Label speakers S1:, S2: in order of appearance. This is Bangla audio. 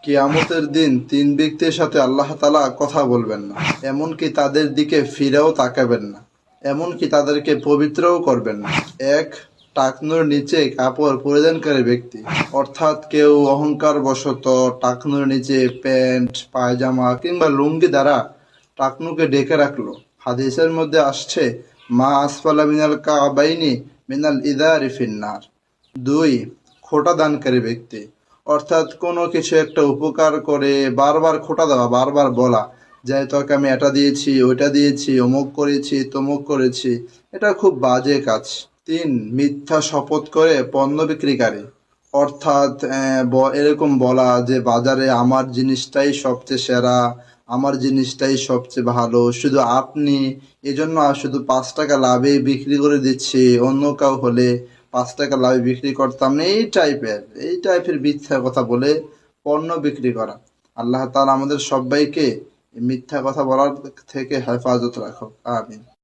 S1: কিয়ামতের দিন তিন ব্যক্তির সাথে আল্লাহ তাআলা কথা বলবেন না, এমনকি তাদের দিকে ফিরেও তাকাবেন না, এমনকি তাদেরকে পবিত্রও করবেন না। এক, টাকনুর নিচে কাপড় পরিধানকারী ব্যক্তি, অর্থাৎ কেউ অহংকার বশত টাকনুর নিচে প্যান্ট, পায়জামা কিংবা লুঙ্গি দ্বারা টাকনুকে ঢেকে রাখলো। হাদিসের মধ্যে আসছে, মা আসফালা মিনাল কাবাইনি মিনাল ইদারি ফিন্নার। দুই, খোঁটা দানকারী ব্যক্তি, অর্থাৎ কোনো কিছু একটা উপকার করে বারবার খোঁটা দেওয়া, বারবার বলা যে তোকে আমি এটা দিয়েছি, ওইটা দিয়েছি, অমুক করেছি, তমুক করেছি, এটা খুব বাজে কাজ। তিন, মিথ্যা শপথ করে পণ্য বিক্রিকারী, অর্থাৎ এরকম বলা যে বাজারে আমার জিনিসটাই সবচেয়ে সেরা, আমার জিনিসটাই সবচেয়ে ভালো, শুধু আপনি এজন্য শুধু 5 টাকা লাভে বিক্রি করে দিচ্ছি, অন্য কেউ হলে 5 টাকা লাভে বিক্রি করতাম না, এই টাইপের মিথ্যা কথা বলে পণ্য বিক্রি করা। আল্লাহ তাআলা আমাদের সবাইকে এই মিথ্যা কথা বলার থেকে হেফাজত রাখো। আমিন।